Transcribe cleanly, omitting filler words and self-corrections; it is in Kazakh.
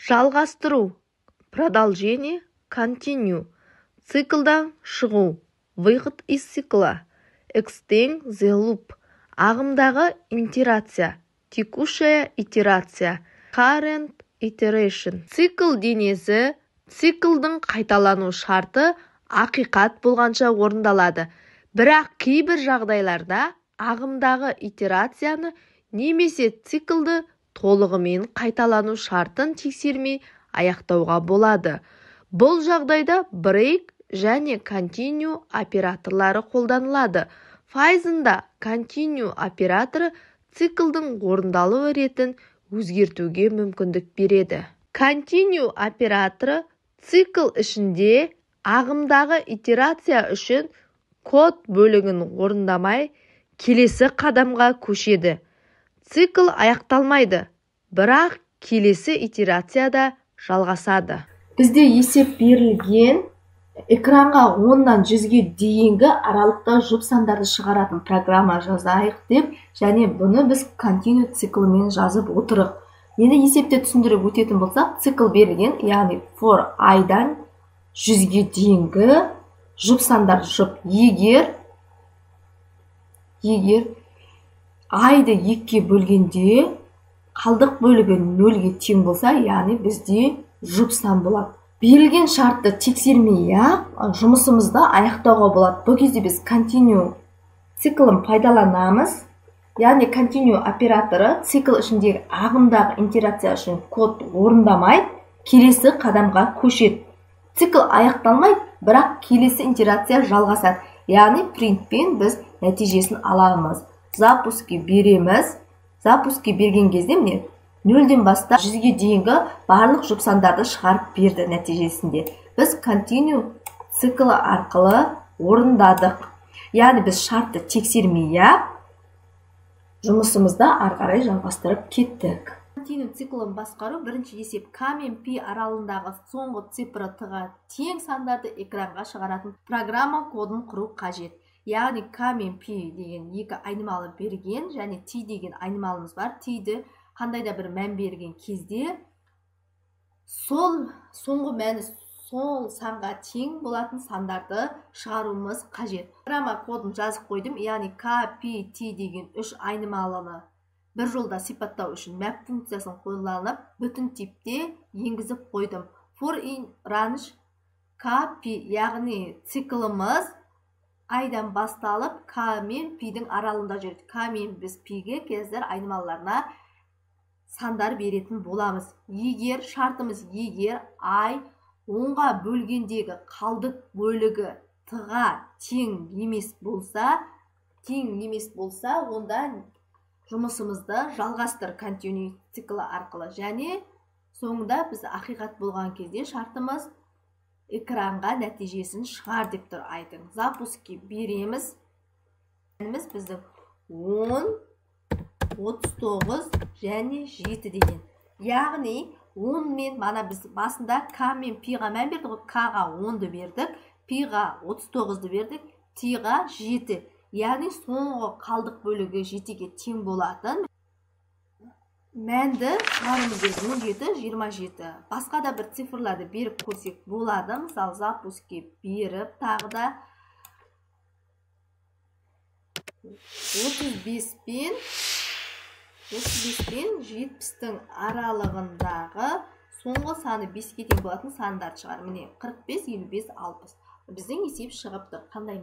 жалғастыру, продолжение, continue, циклдан шығу, выход из цикла, extend the loop, ағымдағы итерация, текущая итерация, current iteration. Цикл денесі, циклдің қайталану шарты ақиқат болғанша орындалады. Бірақ кейбір жағдайларда ағымдағы итерацияны немесе циклді толығымен қайталану шартын тексермей аяқтауға болады. Бұл жағдайда break және continue операторлары қолданылады. Pythonда continue операторы циклдің орындалу ретін өзгертуге мүмкіндік береді. Continue операторы цикл ішінде ағымдағы итерация үшін код бөлігін орындамай келесі қадамға көшеді. Цикл аяқталмайды, бірақ келесі итерацияда жалғасады. Бізде есеп берілген экранға 10-нан 100-ге дейінгі аралықта жұп сандарды шығаратын программа жазайық деп, және бұны біз continue циклымен жазып отырық. Енді есепте түсіндіріп өтетін болсақ, цикл берілген, яғни for айдан 100-ге дейінгі жұп сандар жұп. Егер айды 2-ке бөлгенде қалдық бөлігі 0-ге тең болса, яғни бізде жұп сан болады. Берілген шартты тексермей жұмысымызды аяқтауға болады. Бұл кезде біз continue циклын пайдаланамыз. Яғни continue операторы цикл ішіндегі ағымдағы итерация үшін код орындамайды, келесі қадамға көшеді. Цикл аяқталмайды, бірақ келесі итерация жалғасады. Яғни принтпен біз нәтижесін аламыз. Запуске береміз. Запуске берген кезде міне 0-ден бастап 100-ге дейінгі барлық жұп сандарды шығарып берді нәтижесінде. Біз continue циклы арқылы орындадық. Яғни біз шартты тексермей жұмысымызды ары қарай жалғастырып кеттік. Continue циклын басқару бірінші есеп k мен p аралығындағы соңғы цифры т-ға тең сандарды экранға шығаратын программа кодын құру қажет. Яғни k мен p деген екі айнымалы берген, және t деген айнымалымыз бар. t-ді қандай да бір мән берген кезде сол соңғы мәні сол санға тең болатын сандарды шығаруымыз қажет. Программа кодын жазып қойдым, яғни k, p, t деген үш айнымалыны бір жолда сипаттау үшін map функциясын қолданып, бүтін типте енгізіп қойдым. For in range k, p, яғни циклымыз айдан басталып k мен p-дің аралығында жүреді. k мен біз p-ге кездер айнымалыларына сандар беретін боламыз. Егер шартымыз егер ай 10-ға бөлгендегі қалдық бөлігі т-ға тең емес болса, онда жұмысымызды жалғастыр continue циклы арқылы. Және соңында біз ақиқат болған кезде шартымыз экранға нәтижесін шығар деп тұр айтың. Запуске береміз. Біздің 10, 39 және 7 деген. Яғни 10 мен біз басында k мен p-ға мән бердік, k-ға 10-ды бердік, p-ға 39-ды бердік, t-ға 7. Яғни соңғы қалдық бөлігі 7-ге тең болатын. Мәнді шығарымыз 17, 27. Басқа да бір цифрларды беріп көрсек болады. Мысалы, запуске беріп, тағы да 35 пен 70-тің аралығындағы соңғы саны 5-ке тең болатын сандар шығар. Міне 45, 55, 60. Біздің есеп шығып тұр. Қандай